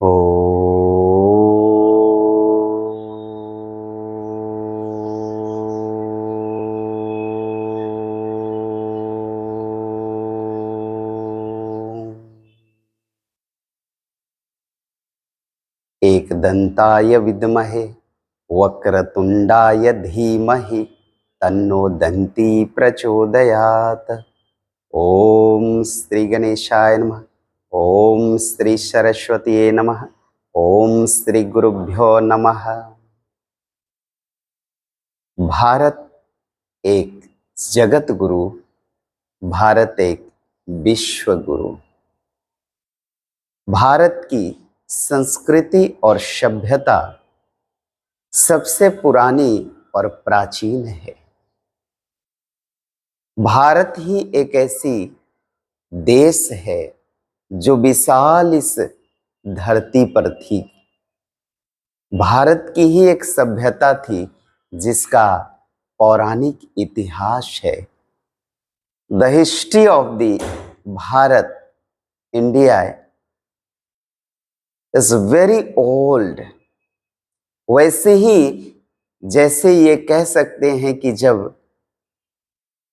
ओ एकदंताय विद्महे वक्रतुंडाय धीमहि तन्नो दन्ती प्रचोदयात्। ओम श्री गणेशाय नमः। ओम श्री सरस्वती नमः। ओम श्री गुरुभ्यो नमः। भारत एक जगत गुरु, भारत एक विश्व गुरु। भारत की संस्कृति और सभ्यता सबसे पुरानी और प्राचीन है। भारत ही एक ऐसी देश है जो विशाल इस धरती पर थी। भारत की ही एक सभ्यता थी जिसका पौराणिक इतिहास है। The history of the Bharat India is very old. वैसे ही जैसे ये कह सकते हैं कि जब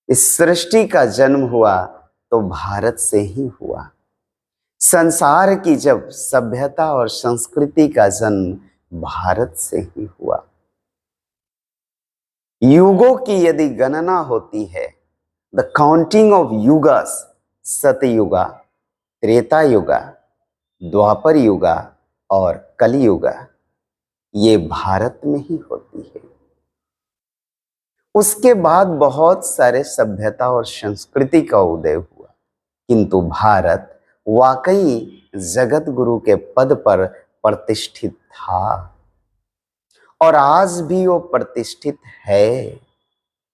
इस सृष्टि का जन्म हुआ तो भारत से ही हुआ। संसार की जब सभ्यता और संस्कृति का जन्म भारत से ही हुआ। युगों की यदि गणना होती है, the counting of yugas, Satyuga, Treta Yuga, Dwapar Yuga और कलयुगा, ये भारत में ही होती है। उसके बाद बहुत सारे सभ्यता और संस्कृति का उदय हुआ, किंतु भारत वाकई जगत गुरु के पद पर प्रतिष्ठित था और आज भी वो प्रतिष्ठित है।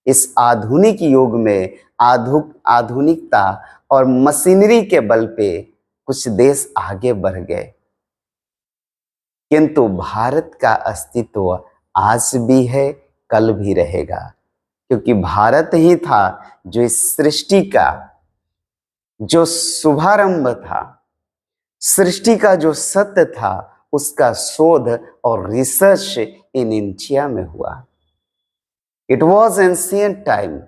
इस आधुनिक युग में आधुनिकता और मशीनरी के बल पे कुछ देश आगे बढ़ गए, किंतु भारत का अस्तित्व आज भी है, कल भी रहेगा, क्योंकि भारत ही था जो इस सृष्टि का जो शुभारंभ था, सृष्टि का जो सत्य था, उसका शोध और रिसर्च इन इंडिया में हुआ। It was ancient time.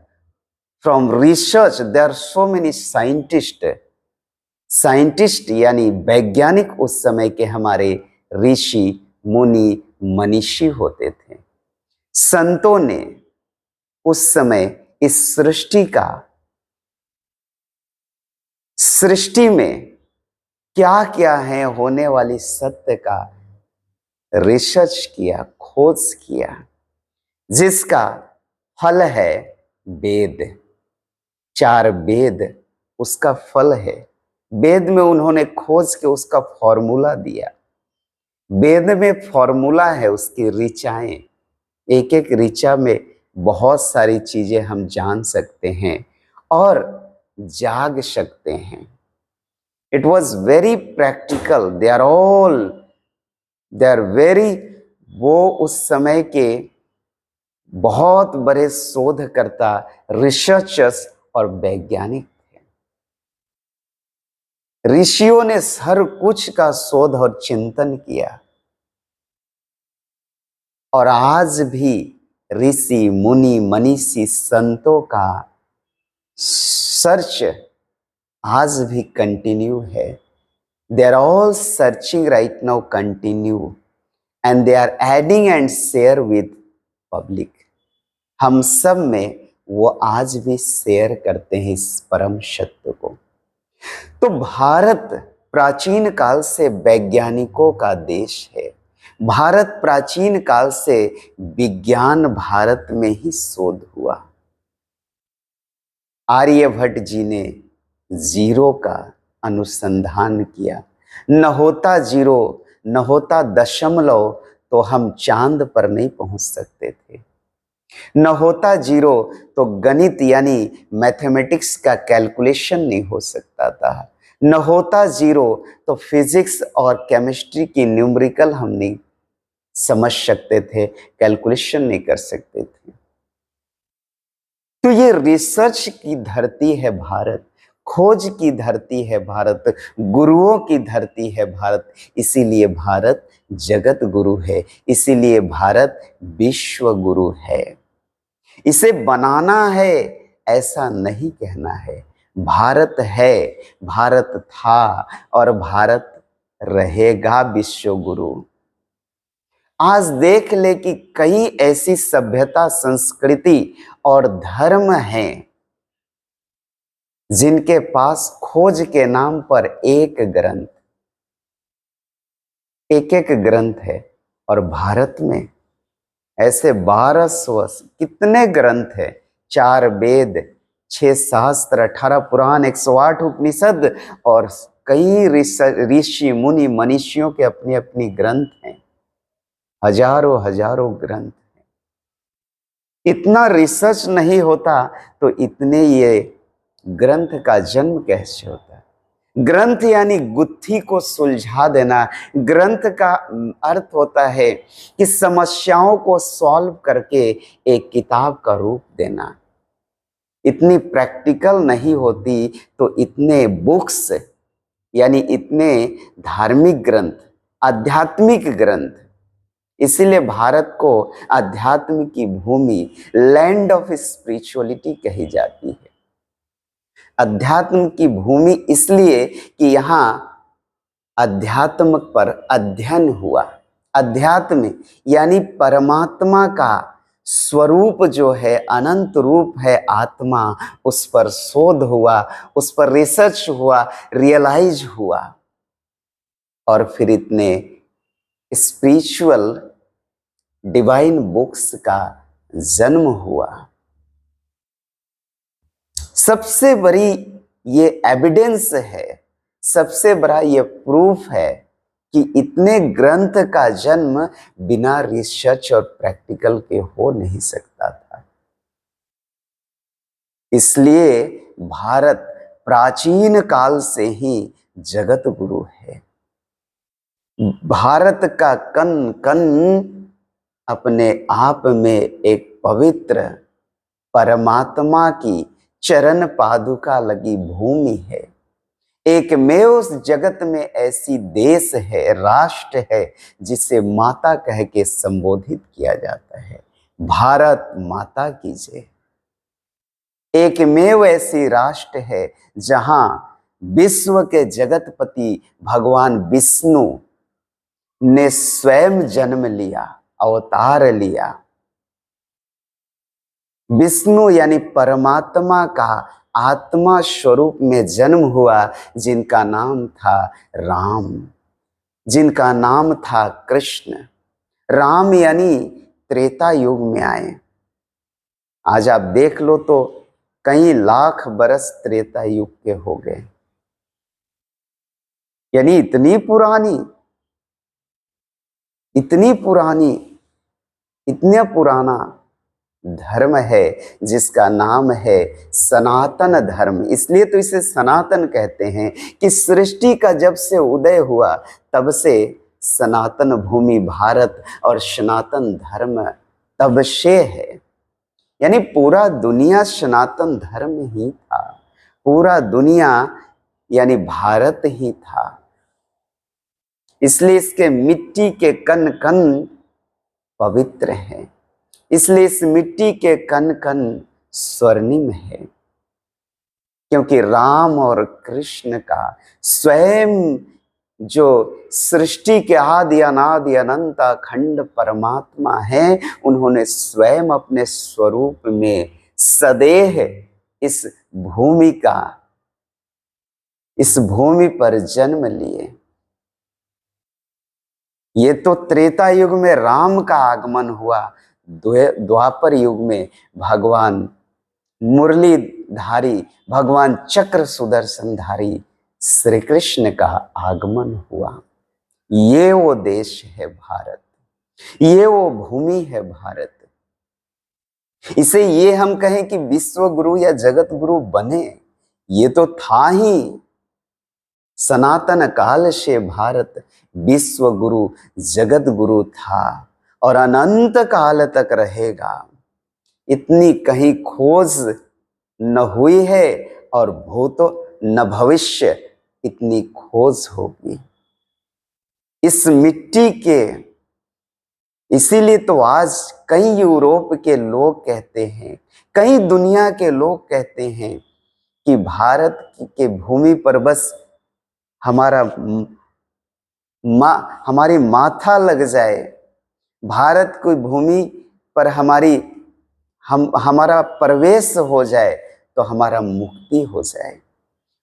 From research there are so many scientist यानी वैज्ञानिक उस समय के हमारे ऋषि मुनि मनीषी होते थे। संतों ने उस समय इस सृष्टि में क्या क्या है होने वाली सत्य का रिसर्च किया, खोज किया, जिसका फल है वेद। 4 वेद उसका फल है। वेद में उन्होंने खोज के उसका फॉर्मूला दिया। वेद में फॉर्मूला है, उसकी ऋचाएं, एक एक ऋचा में बहुत सारी चीजें हम जान सकते हैं और जाग सकते हैं। It was very practical. They are very, वो उस समय के बहुत बड़े शोधकर्ता, रिसर्चर्स और वैज्ञानिक थे। ऋषियों ने हर कुछ का शोध और चिंतन किया और आज भी ऋषि मुनि मनीषी संतों का सर्च आज भी कंटिन्यू है। They are all searching right now continue and they are adding and share with public. हम सब में वो आज भी शेयर करते हैं इस परम सत्य को। तो भारत प्राचीन काल से वैज्ञानिकों का देश है। भारत प्राचीन काल से विज्ञान भारत में ही शोध हुआ। आर्यभट्ट जी ने जीरो का अनुसंधान किया। न होता जीरो, न होता दशमलव, तो हम चांद पर नहीं पहुंच सकते थे। न होता जीरो तो गणित यानी मैथमेटिक्स का कैलकुलेशन नहीं हो सकता था। न होता जीरो तो फिजिक्स और केमिस्ट्री की न्यूमेरिकल हम नहीं समझ सकते थे, कैलकुलेशन नहीं कर सकते थे। तो ये रिसर्च की धरती है भारत। खोज की धरती है भारत, गुरुओं की धरती है भारत। इसीलिए भारत जगत गुरु है, इसीलिए भारत विश्व गुरु है। इसे बनाना है ऐसा नहीं कहना है। भारत है, भारत था और भारत रहेगा विश्व गुरु। आज देख ले कि कई ऐसी सभ्यता, संस्कृति और धर्म हैं जिनके पास खोज के नाम पर एक ग्रंथ, एक ग्रंथ है, और भारत में ऐसे 1200 कितने ग्रंथ है। 4 वेद, 6 शास्त्र, 18 पुराण, 108 उपनिषद और कई ऋषि मुनि मनीषियों के अपनी अपनी ग्रंथ हैं। हजारों हजारों ग्रंथ हैं। इतना रिसर्च नहीं होता तो इतने ये ग्रंथ का जन्म कैसे होता है। ग्रंथ यानी गुत्थी को सुलझा देना। ग्रंथ का अर्थ होता है कि समस्याओं को सॉल्व करके एक किताब का रूप देना। इतनी प्रैक्टिकल नहीं होती तो इतने बुक्स यानी इतने धार्मिक ग्रंथ, आध्यात्मिक ग्रंथ। इसीलिए भारत को अध्यात्म की भूमि, लैंड ऑफ स्पिरिचुअलिटी कही जाती है। अध्यात्म की भूमि इसलिए कि यहाँ अध्यात्म पर अध्ययन हुआ। अध्यात्म यानी परमात्मा का स्वरूप जो है, अनंत रूप है आत्मा, उस पर शोध हुआ, उस पर रिसर्च हुआ, रियलाइज हुआ, और फिर इतने स्पिरिचुअल डिवाइन बुक्स का जन्म हुआ। सबसे बड़ी ये एविडेंस है, सबसे बड़ा ये प्रूफ है कि इतने ग्रंथ का जन्म बिना रिसर्च और प्रैक्टिकल के हो नहीं सकता था। इसलिए भारत प्राचीन काल से ही जगत गुरु है। भारत का कण कण अपने आप में एक पवित्र परमात्मा की चरण पादुका लगी भूमि है। एकमेव उस जगत में ऐसी देश है, राष्ट्र है, जिसे माता कह के संबोधित किया जाता है। भारत माता की जय। एकमेव ऐसी राष्ट्र है जहां विश्व के जगतपति भगवान विष्णु ने स्वयं जन्म लिया, अवतार लिया। विष्णु यानी परमात्मा का आत्मा स्वरूप में जन्म हुआ, जिनका नाम था राम, जिनका नाम था कृष्ण। राम यानी त्रेता युग में आए। आज आप देख लो तो कई लाख बरस त्रेता युग के हो गए, यानी इतनी पुरानी, इतना पुराना धर्म है जिसका नाम है सनातन धर्म। इसलिए तो इसे सनातन कहते हैं कि सृष्टि का जब से उदय हुआ तब से सनातन भूमि भारत और सनातन धर्म तब से है। यानी पूरा दुनिया सनातन धर्म ही था, पूरा दुनिया यानी भारत ही था। इसलिए इसके मिट्टी के कण कण पवित्र हैं, इसलिए इस मिट्टी के कण कण स्वर्णिम है, क्योंकि राम और कृष्ण का स्वयं जो सृष्टि के आदि अनादि अनंत अखंड परमात्मा है, उन्होंने स्वयं अपने स्वरूप में सदेह इस भूमि पर जन्म लिए। ये तो त्रेता युग में राम का आगमन हुआ, द्वापर युग में भगवान मुरलीधारी, भगवान चक्र सुदर्शनधारी श्री कृष्ण का आगमन हुआ। ये वो देश है भारत, ये वो भूमि है भारत। इसे ये हम कहें कि विश्व गुरु या जगत गुरु बने, ये तो था ही। सनातन काल से भारत विश्व गुरु जगत गुरु था और अनंत काल तक रहेगा। इतनी कहीं खोज न हुई है और न भविष्य इतनी खोज होगी। इस मिट्टी के, इसीलिए तो आज कई यूरोप के लोग कहते हैं, कई दुनिया के लोग कहते हैं कि भारत के भूमि पर बस हमारी माथा लग जाए, भारत की भूमि पर हमारा प्रवेश हो जाए तो हमारा मुक्ति हो जाए।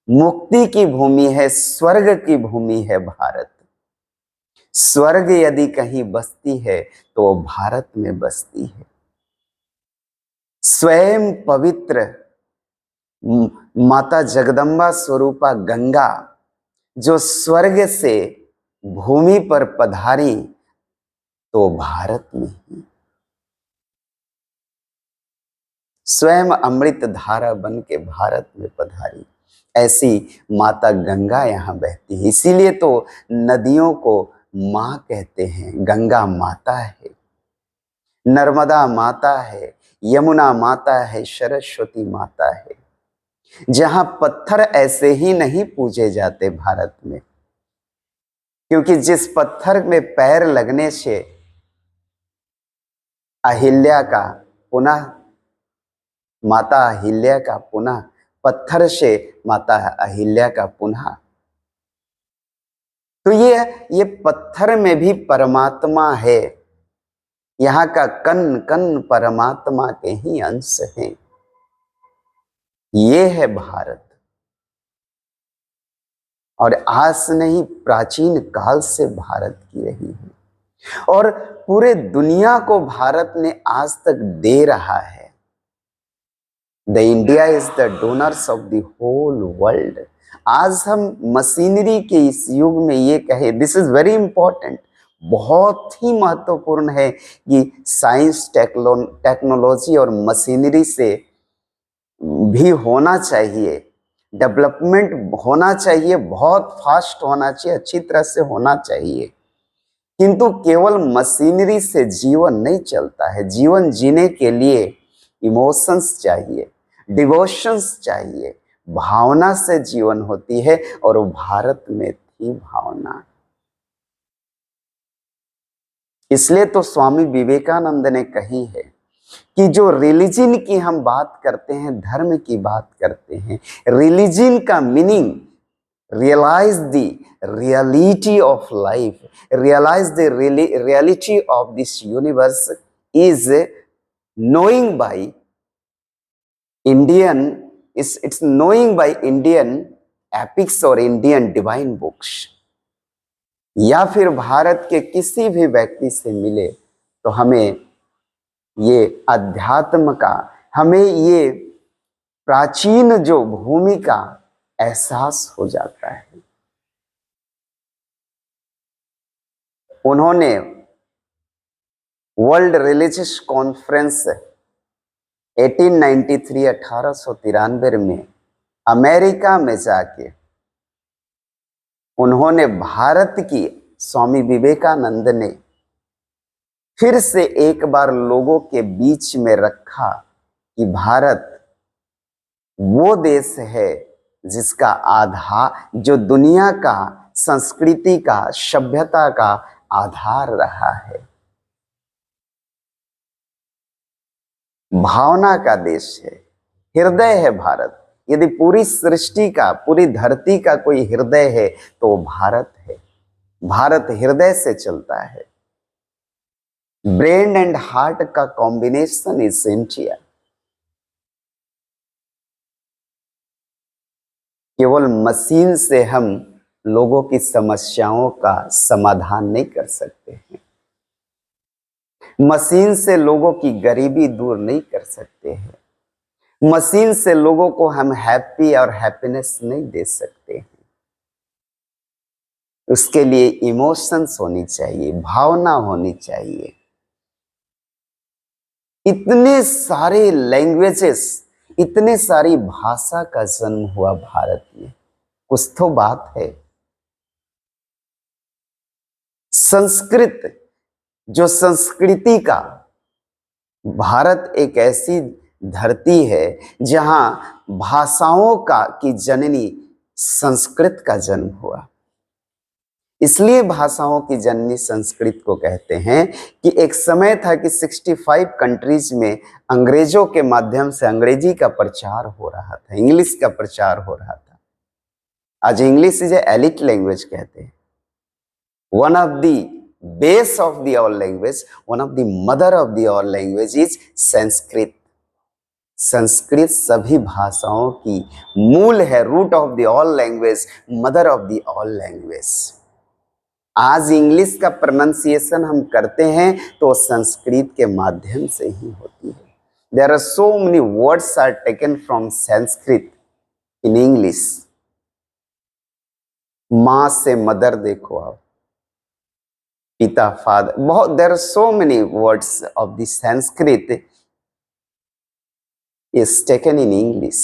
मुक्ति की भूमि है, स्वर्ग की भूमि है भारत। स्वर्ग यदि कहीं बसती है तो वो भारत में बसती है। स्वयं पवित्र माता जगदम्बा स्वरूपा गंगा जो स्वर्ग से भूमि पर पधारी तो भारत में ही स्वयं अमृत धारा बन के भारत में पधारी। ऐसी माता गंगा यहाँ बहती है। इसीलिए तो नदियों को माँ कहते हैं। गंगा माता है, नर्मदा माता है, यमुना माता है, सरस्वती माता है। जहां पत्थर ऐसे ही नहीं पूजे जाते भारत में, क्योंकि जिस पत्थर में पैर लगने से अहिल्या का पुनः माता अहिल्या का पुनः, पत्थर से माता अहिल्या का पुनः, तो ये पत्थर में भी परमात्मा है। यहाँ का कण कण परमात्मा के ही अंश हैं। ये है भारत। और आज नहीं, प्राचीन काल से भारत की रही है और पूरे दुनिया को भारत ने आज तक दे रहा है। The India is the donors of the whole world. आज हम मशीनरी के इस युग में ये कहे, दिस इज वेरी इंपॉर्टेंट, बहुत ही महत्वपूर्ण है कि साइंस टेक्नोलॉजी और मशीनरी से भी होना चाहिए, डेवलपमेंट होना चाहिए, बहुत फास्ट होना चाहिए, अच्छी तरह से होना चाहिए। किंतु केवल मशीनरी से जीवन नहीं चलता है। जीवन जीने के लिए इमोशंस चाहिए, डिवोशंस चाहिए, भावना से जीवन होती है और वो भारत में थी भावना। इसलिए तो स्वामी विवेकानंद ने कही है कि जो रिलीजन की हम बात करते हैं, धर्म की बात करते हैं, रिलीजन का meaning realize the reality of life, realize the reality of this universe is knowing by Indian, it's knowing by Indian epics और Indian divine books। या फिर भारत के किसी भी व्यक्ति से मिले तो हमें ये अध्यात्म का, हमें ये प्राचीन जो भूमि का एहसास हो जाता है। उन्होंने वर्ल्ड रिलीजियस कॉन्फ्रेंस 1893 में अमेरिका में जाके उन्होंने भारत की, स्वामी विवेकानंद ने फिर से एक बार लोगों के बीच में रखा कि भारत वो देश है जिसका आधार, जो दुनिया का संस्कृति का, सभ्यता का आधार रहा है। भावना का देश है, हृदय है भारत। यदि पूरी सृष्टि का, पूरी धरती का कोई हृदय है तो भारत है। भारत हृदय से चलता है। ब्रेन एंड हार्ट का कॉम्बिनेशन इज इंडिया। केवल मशीन से हम लोगों की समस्याओं का समाधान नहीं कर सकते हैं। मशीन से लोगों की गरीबी दूर नहीं कर सकते हैं। मशीन से लोगों को हम हैप्पी और हैप्पीनेस नहीं दे सकते हैं। उसके लिए इमोशंस होनी चाहिए, भावना होनी चाहिए। इतने सारे लैंग्वेजेस, इतने सारी भाषा का जन्म हुआ भारत में, कुछ तो बात है। संस्कृत, जो संस्कृति का, भारत एक ऐसी धरती है जहां भाषाओं का की जननी संस्कृत का जन्म हुआ। इसलिए भाषाओं की जननी संस्कृत को कहते हैं कि एक समय था कि 65 कंट्रीज में अंग्रेजों के माध्यम से अंग्रेजी का प्रचार हो रहा था, इंग्लिश का प्रचार हो रहा था। आज English is a elite language कहते हैं। One of the base of the all language, one of the mother of the all language is Sanskrit. Sanskrit सभी भाषाओं की मूल है, root of the all language, mother of the all language. आज English का pronunciation हम करते हैं तो संस्कृत के माध्यम से ही होती है। There are so many words are taken from Sanskrit in English. मां से मदर देखो आप, पिता फादर, बहुत, there are so many words of the Sanskrit is taken in English.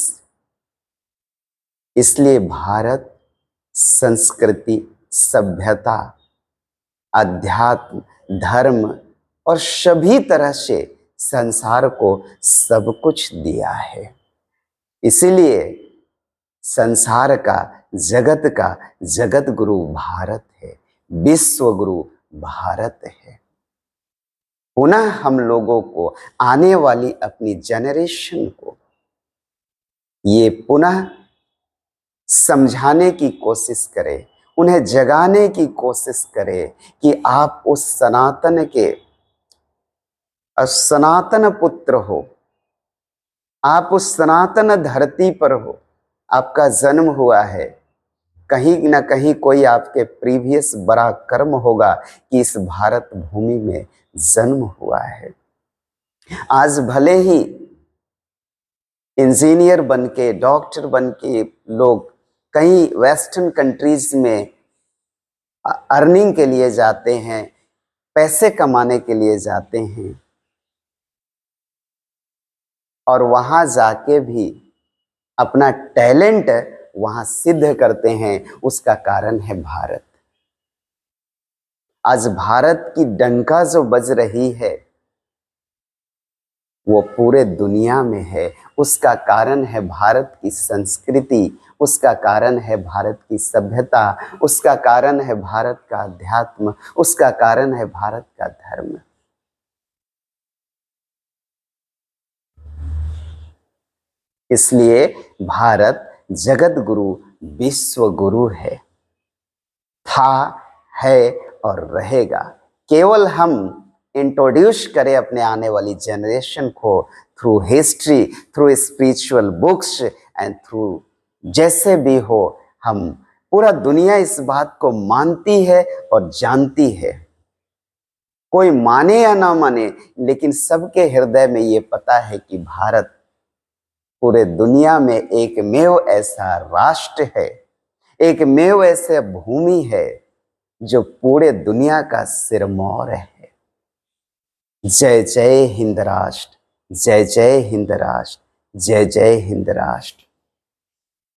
इसलिए भारत संस्कृति, सभ्यता, अध्यात्म, धर्म और सभी तरह से संसार को सब कुछ दिया है। इसीलिए संसार का, जगत का जगत गुरु भारत है, विश्व गुरु भारत है। पुनः हम लोगों को, आने वाली अपनी जनरेशन को ये पुनः समझाने की कोशिश करें, उन्हें जगाने की कोशिश करें कि आप उस सनातन के सनातन पुत्र हो, आप उस सनातन धरती पर हो, आपका जन्म हुआ है। कहीं ना कहीं कोई आपके प्रीवियस बड़ा कर्म होगा कि इस भारत भूमि में जन्म हुआ है। आज भले ही इंजीनियर बनके, डॉक्टर बनके लोग कई वेस्टर्न कंट्रीज में अर्निंग के लिए जाते हैं, पैसे कमाने के लिए जाते हैं, और वहां जाके भी अपना टैलेंट वहां सिद्ध करते हैं। उसका कारण है भारत। आज भारत की डंका जो बज रही है वो पूरे दुनिया में है। उसका कारण है भारत की संस्कृति, उसका कारण है भारत की सभ्यता, उसका कारण है भारत का अध्यात्म, उसका कारण है भारत का धर्म। इसलिए भारत जगत गुरु, विश्व गुरु है, था, है और रहेगा। केवल हम इंट्रोड्यूस करें अपने आने वाली जनरेशन को through history, through spiritual books and through जैसे भी हो। हम, पूरा दुनिया इस बात को मानती है और जानती है। कोई माने या ना माने, लेकिन सबके हृदय में ये पता है कि भारत पूरे दुनिया में एकमेव ऐसा राष्ट्र है, एकमेव ऐसे भूमि है जो पूरे दुनिया का सिरमौर है। जय जय हिंद राष्ट्र, जय जय हिंद राष्ट्र, जय जय हिंद राष्ट्र।